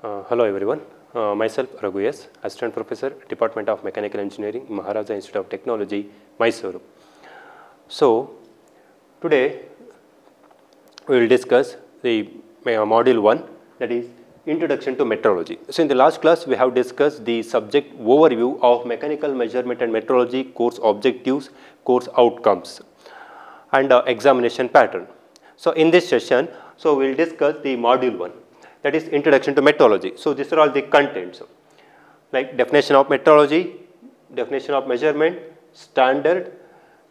Hello everyone, myself Raghu S, Assistant Professor, Department of Mechanical Engineering, Maharaja Institute of Technology, Mysuru. So, today we will discuss the module 1, that is Introduction to Metrology. So, in the last class we have discussed the subject overview of Mechanical Measurement and Metrology course objectives, course outcomes and examination pattern. So, in this session, we will discuss the module 1, that is Introduction to Metrology. So, these are all the contents like definition of metrology, definition of measurement, standard,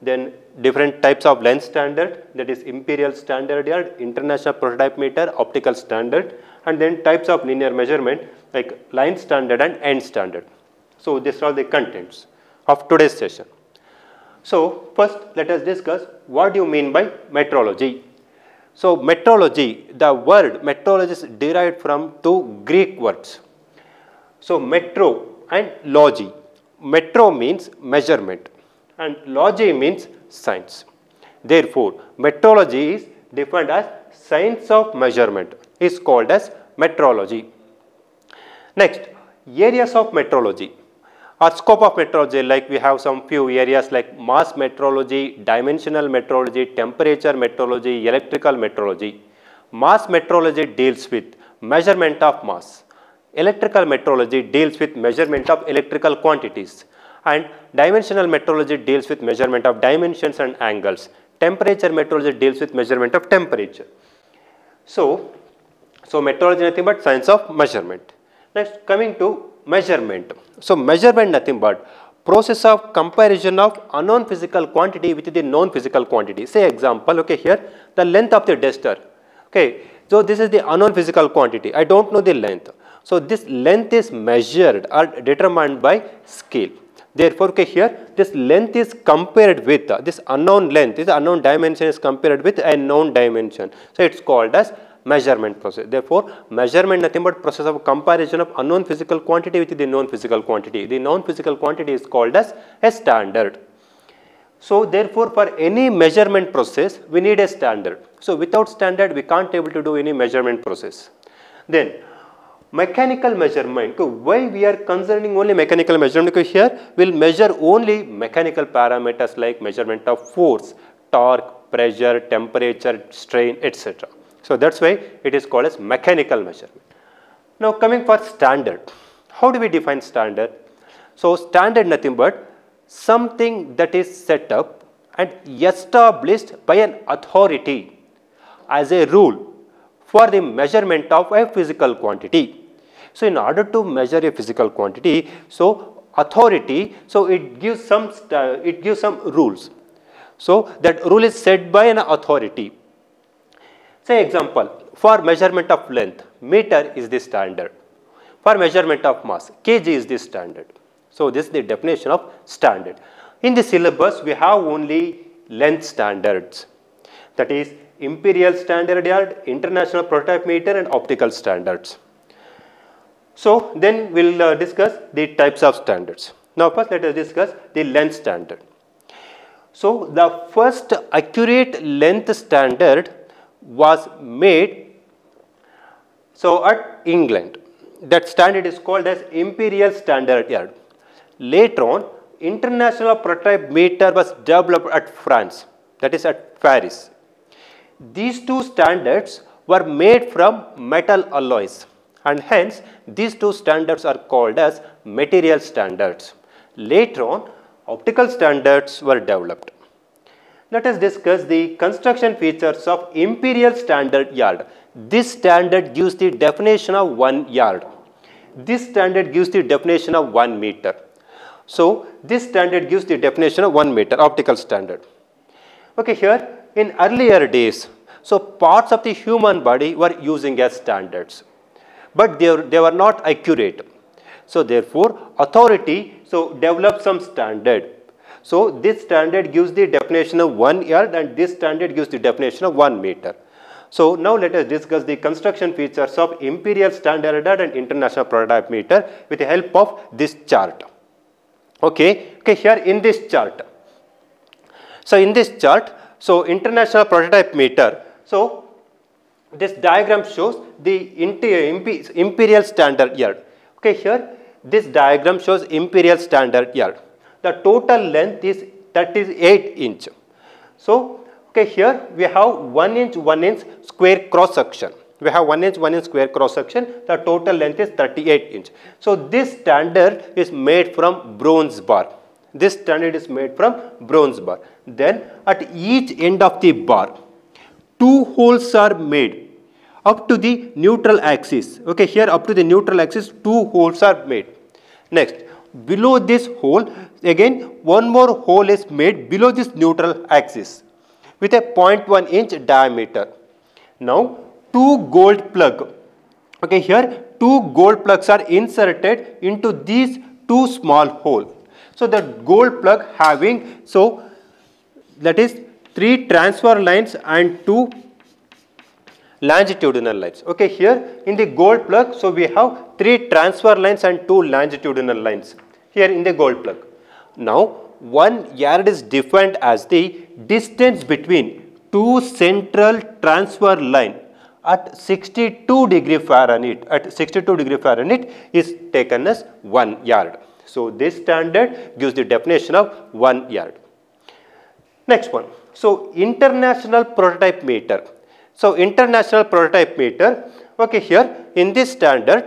then different types of length standard, that is imperial standard yard, international prototype meter, optical standard, and then types of linear measurement like line standard and end standard. So, these are all the contents of today's session. So, first let us discuss what do you mean by metrology. So, metrology, the word metrology is derived from two Greek words. So, metro and logy. Metro means measurement and logy means science. Therefore, metrology is defined as science of measurement, is called as metrology. Next, areas of metrology or scope of metrology, like we have some few areas like mass metrology, dimensional metrology, temperature metrology, electrical metrology. Mass metrology deals with measurement of mass. Electrical metrology deals with measurement of electrical quantities, and dimensional metrology deals with measurement of dimensions and angles. Temperature metrology deals with measurement of temperature. So metrology is nothing but science of measurement. Next, coming to measurement. So, measurement nothing but process of comparison of unknown physical quantity with the known physical quantity. Say example, okay, here the length of the duster. Okay, so this is the unknown physical quantity. I don't know the length. So, this length is measured or determined by scale. Therefore, okay, here this length is compared with this unknown length, this unknown dimension is compared with a known dimension. So, it is called as measurement process. Therefore, measurement nothing but process of comparison of unknown physical quantity with the known physical quantity. The known physical quantity is called as a standard. So, therefore, for any measurement process, we need a standard. So, without standard, we can't able to do any measurement process. Then, mechanical measurement. So, why we are concerning only mechanical measurement? Because here we will measure only mechanical parameters like measurement of force, torque, pressure, temperature, strain, etc. So, that is why it is called as mechanical measurement. Now, coming for standard. How do we define standard? So, standard nothing but something that is set up and established by an authority as a rule for the measurement of a physical quantity. So, in order to measure a physical quantity, so authority, so it gives some rules. So, that rule is set by an authority. Say example, for measurement of length, meter is the standard. For measurement of mass, kg is the standard. So, this is the definition of standard. In the syllabus, we have only length standards, that is imperial standard yard, international prototype meter and optical standards. So, then we will discuss the types of standards. Now, first let us discuss the length standard. So, the first accurate length standard was made at England. That standard is called as imperial standard yard. Later on, international prototype meter was developed at France, that is at Paris. These two standards were made from metal alloys, and hence these two standards are called as material standards. Later on, optical standards were developed. Let us discuss the construction features of imperial standard yard. This standard gives the definition of 1 yard. This standard gives the definition of 1 meter. So, this standard gives the definition of 1 meter, optical standard. Okay, here in earlier days, so parts of the human body were using as standards, but they were not accurate. So, therefore, authority developed some standard. So, this standard gives the definition of 1 yard and this standard gives the definition of 1 meter. So, now let us discuss the construction features of imperial standard yard and international prototype meter with the help of this chart. Okay, here in this chart. So, in this chart, international prototype meter. So, this diagram shows the imperial standard yard. Okay, here this diagram shows imperial standard yard. The total length is 38 inch. So, okay, here we have 1 inch square cross section. We have 1 inch square cross section. The total length is 38 inch. So, this standard is made from bronze bar. This standard is made from bronze bar. Then at each end of the bar, 2 holes are made up to the neutral axis. Okay, here up to the neutral axis 2 holes are made. Next, below this hole again one more hole is made below this neutral axis with a 0.1 inch diameter. Now 2 gold plug. Okay, here 2 gold plugs are inserted into these 2 small holes. So the gold plug having, so that is 3 transfer lines and 2 longitudinal lines. Okay, here in the gold plug, so we have 3 transfer lines and 2 longitudinal lines here in the gold plug. Now 1 yard is defined as the distance between 2 central transfer line at 62 degree Fahrenheit. At 62 degree Fahrenheit is taken as 1 yard. So this standard gives the definition of 1 yard. Next one. So international prototype meter. So international prototype meter. Okay, here in this standard.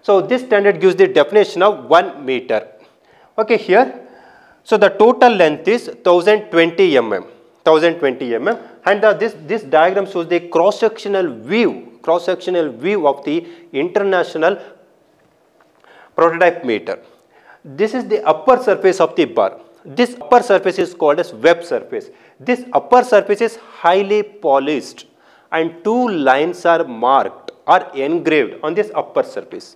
So this standard gives the definition of 1 meter. Okay, here. So the total length is 1020 mm. 1020 mm, and this diagram shows the cross-sectional view of the international prototype meter. This is the upper surface of the bar. This upper surface is called as web surface. This upper surface is highly polished and 2 lines are marked or engraved on this upper surface.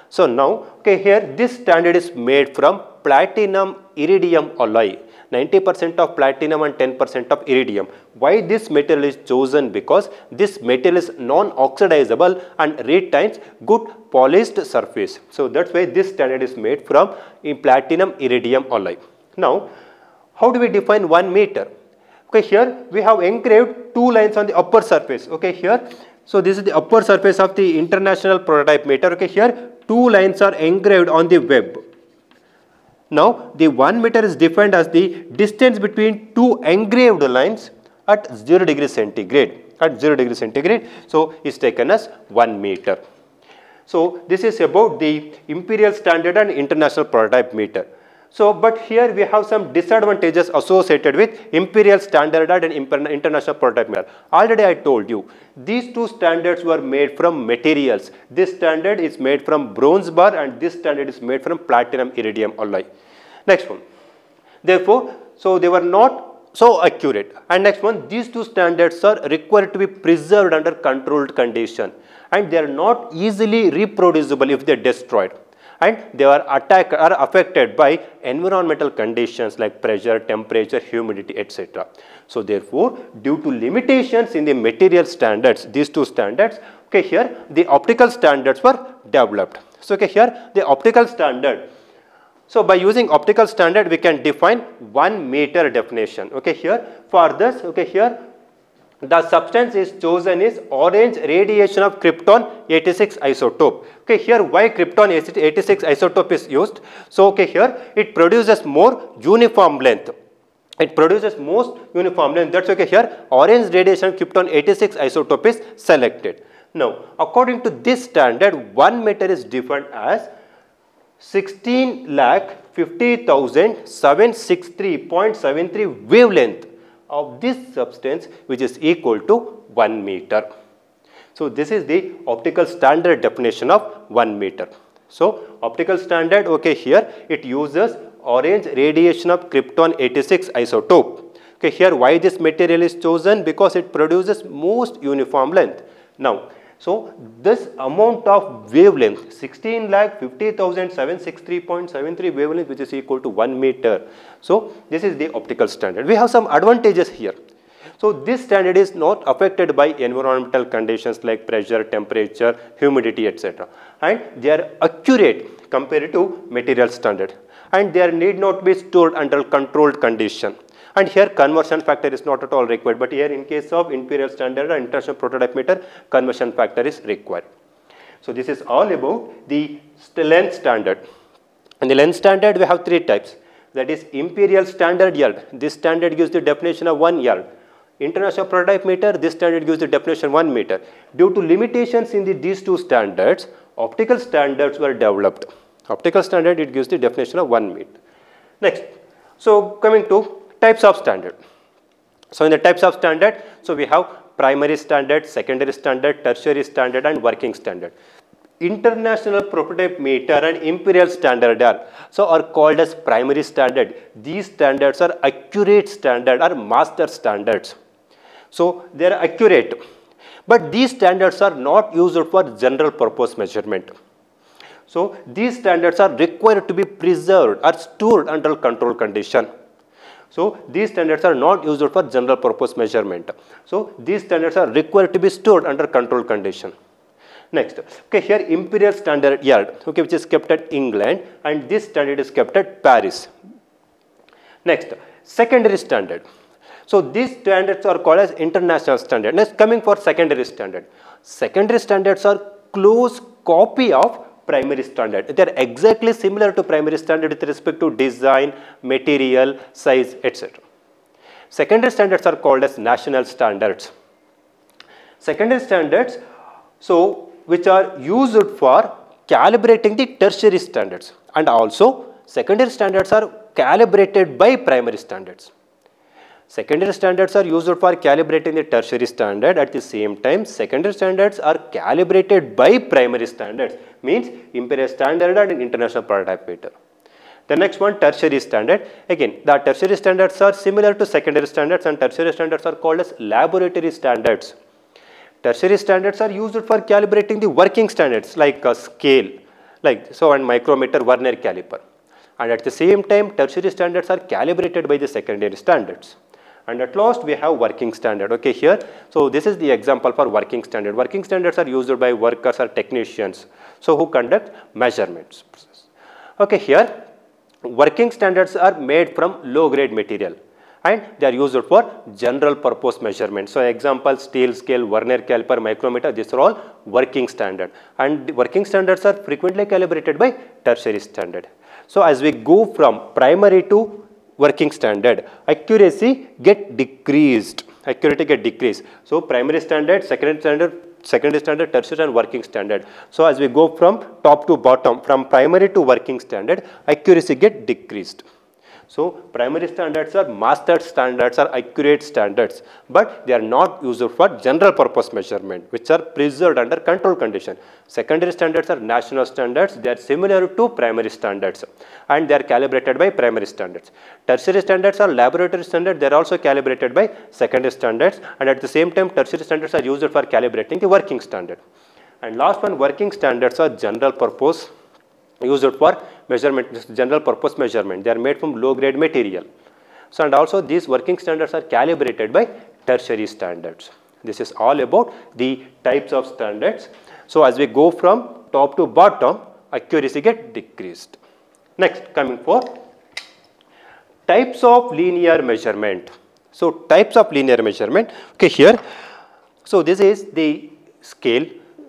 So now, okay, here this standard is made from platinum iridium alloy. 90% of platinum and 10% of iridium. Why this material is chosen? Because this material is non-oxidizable and retains good polished surface. So that's why this standard is made from platinum iridium alloy. Now, how do we define 1 meter? Okay, here we have engraved 2 lines on the upper surface. Okay, here. So this is the upper surface of the international prototype meter. Okay, here 2 lines are engraved on the web. Now, the 1 meter is defined as the distance between 2 engraved lines at 0 degree centigrade. At 0 degree centigrade, so is taken as 1 meter. So, this is about the imperial standard and international prototype meter. So, but here we have some disadvantages associated with imperial standard and international prototype meter. Already I told you, these 2 standards were made from materials. This standard is made from bronze bar and this standard is made from platinum iridium alloy. Next one. Therefore, so they were not so accurate. And next one, these 2 standards are required to be preserved under controlled condition and they are not easily reproducible if they are destroyed. And they are affected by environmental conditions like pressure, temperature, humidity, etc. So therefore, due to limitations in the material standards, these 2 standards, okay, here the optical standards were developed. So okay, here the optical standard. So by using optical standard, we can define 1 meter definition. Okay, here for this, okay, here the substance is chosen is orange radiation of krypton 86 isotope. Okay, here why krypton 86 isotope is used? So okay, here it produces more uniform length. It produces most uniform length. That's okay. Here orange radiation krypton 86 isotope is selected. Now, according to this standard, 1 meter is defined as 16,50,763.73 wavelength of this substance, which is equal to 1 meter. So this is the optical standard definition of 1 meter. So optical standard, okay, here it uses orange radiation of krypton 86 isotope. Okay, here why this material is chosen? Because it produces most uniform length. Now, so this amount of wavelength 16,50,763.73 wavelength, which is equal to 1 meter. So this is the optical standard. We have some advantages here. So this standard is not affected by environmental conditions like pressure, temperature, humidity, etc. And they are accurate compared to material standard. And they need not be stored under controlled condition. And here conversion factor is not at all required, but here in case of imperial standard or international prototype meter, conversion factor is required. So this is all about the length standard. In the length standard, we have three types. That is imperial standard yard. This standard gives the definition of 1 yard. International prototype meter, this standard gives the definition 1 meter. Due to limitations in these two standards, optical standards were developed. Optical standard, it gives the definition of 1 meter. Next, so coming to types of standard. So in the types of standard, so we have primary standard, secondary standard, tertiary standard, and working standard. International prototype meter and imperial standard are called as primary standard. These standards are accurate standard or master standards. So they are accurate, but these standards are not used for general purpose measurement. So these standards are required to be preserved or stored under control condition. So these standards are not used for general purpose measurement. So these standards are required to be stored under control condition. Next, okay, here imperial standard yard, okay, which is kept at England, and this standard is kept at Paris. Next, secondary standard. So these standards are called as international standard. Next, coming for secondary standard. Secondary standards are close copy of primary standard. They are exactly similar to primary standard with respect to design, material, size, etc. Secondary standards are called as national standards. Secondary standards, so which are used for calibrating the tertiary standards, and also secondary standards are calibrated by primary standards. Secondary standards are used for calibrating the tertiary standard. At the same time, secondary standards are calibrated by primary standards, means imperial standard and international prototype meter. The next one, tertiary standard. Again, the tertiary standards are similar to secondary standards, and tertiary standards are called as laboratory standards. Tertiary standards are used for calibrating the working standards like a scale, like so, and micrometer, Vernier caliper. And at the same time, tertiary standards are calibrated by the secondary standards. And at last, we have working standard. Okay, here, so this is the example for working standard. Working standards are used by workers or technicians, so who conduct measurements. Okay, here, working standards are made from low-grade material, and they are used for general purpose measurement. So example, steel scale, Vernier caliper, micrometer, these are all working standard. And working standards are frequently calibrated by tertiary standard. So as we go from primary to working standard, accuracy get decreased. Accuracy get decreased. So primary standard, secondary standard, tertiary and working standard. So as we go from top to bottom, from primary to working standard, accuracy get decreased. So primary standards are master standards or accurate standards, but they are not used for general purpose measurement, which are preserved under control condition. Secondary standards are national standards. They are similar to primary standards, and they are calibrated by primary standards. Tertiary standards are laboratory standards. They are also calibrated by secondary standards, and at the same time, tertiary standards are used for calibrating the working standard. And last one, working standards are general purpose, used for measurement, general purpose measurement. They are made from low grade material. So, and also these working standards are calibrated by tertiary standards. This is all about the types of standards. So, as we go from top to bottom, accuracy get decreased. Next, coming for types of linear measurement. So, types of linear measurement. Okay, here. So, this is the scale.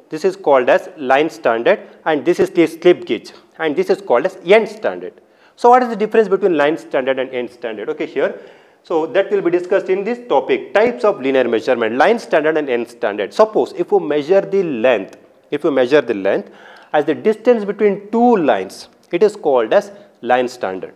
This is called as line standard, and this is the slip gauge, and this is called as end standard. So what is the difference between line standard and end standard? Okay, here. So that will be discussed in this topic, types of linear measurement, line standard and end standard. Suppose if you measure the length, as the distance between two lines, it is called as line standard.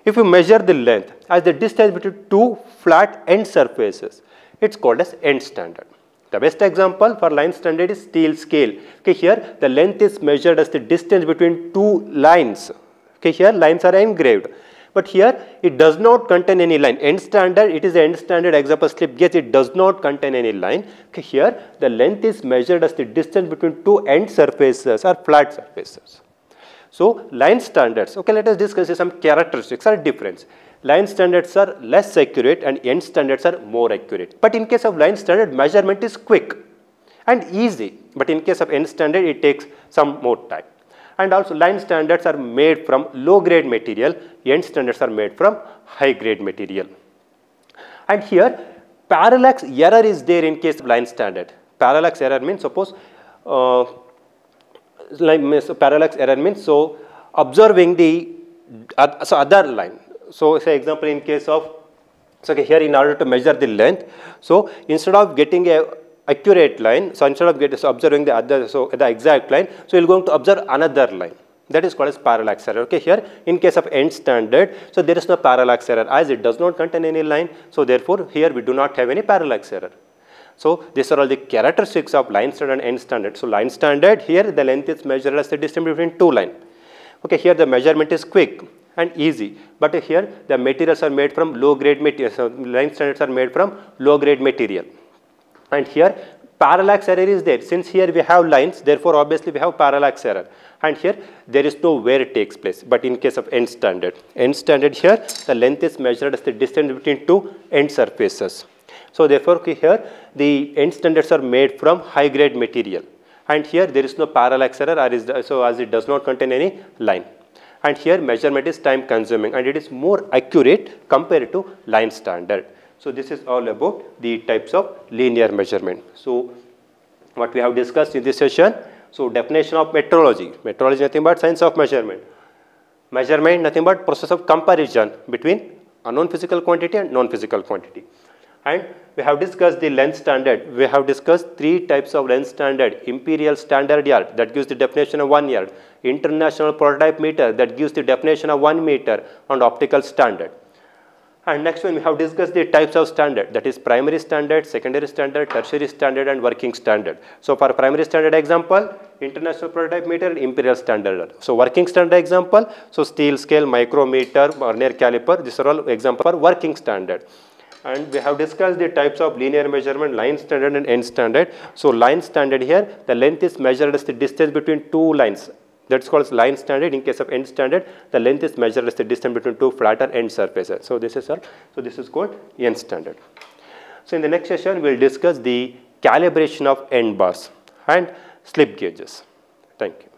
If you measure the length as the distance between two flat end surfaces, it's called as end standard. The best example for line standard is steel scale. Okay, here the length is measured as the distance between two lines. Okay, here lines are engraved, but here it does not contain any line. End standard, it is the end standard example slip gauge, it does not contain any line. Okay, here the length is measured as the distance between two end surfaces or flat surfaces. So line standards, okay, let us discuss some characteristics or difference. Line standards are less accurate and end standards are more accurate. But in case of line standard, measurement is quick and easy. But in case of end standard, it takes some more time. And also line standards are made from low grade material, end standards are made from high grade material. And here parallax error is there in case of line standard. Parallax error means suppose parallax error means so observing the other line. So say example in case of, so okay, here in order to measure the length, so instead of getting a accurate line, so instead of observing the other, so the exact line, so you are going to observe another line. That is called as parallax error. Okay, here in case of end standard, so there is no parallax error as it does not contain any line. So therefore, here we do not have any parallax error. So these are all the characteristics of line standard and end standard. So line standard, here the length is measured as the distance between two lines. Okay, here the measurement is quick and easy, but here the materials are made from low grade material. So line standards are made from low grade material. And here parallax error is there. Since here we have lines, therefore obviously we have parallax error. And here there is no wear takes place. But in case of end standard here the length is measured as the distance between two end surfaces. So therefore here the end standards are made from high grade material. And here there is no parallax error, so as it does not contain any line. And here measurement is time consuming and it is more accurate compared to line standard. So this is all about the types of linear measurement. So what we have discussed in this session, so definition of metrology. Metrology is nothing but science of measurement. Measurement nothing but process of comparison between a non-physical quantity and non-physical quantity. And we have discussed the length standard. We have discussed three types of length standard: imperial standard yard, that gives the definition of 1 yard; international prototype meter, that gives the definition of 1 meter; and optical standard. And next one we have discussed the types of standard, that is primary standard, secondary standard, tertiary standard and working standard. So for primary standard example, international prototype meter and imperial standard. So working standard example, so steel scale, micrometer, vernier caliper, these are all example for working standard. And we have discussed the types of linear measurement, line standard and end standard. So line standard here, the length is measured as the distance between two lines. That's called line standard. In case of end standard, the length is measured as the distance between two flatter end surfaces. So this is all. So this is called end standard. So in the next session, we'll discuss the calibration of end bars and slip gauges. Thank you.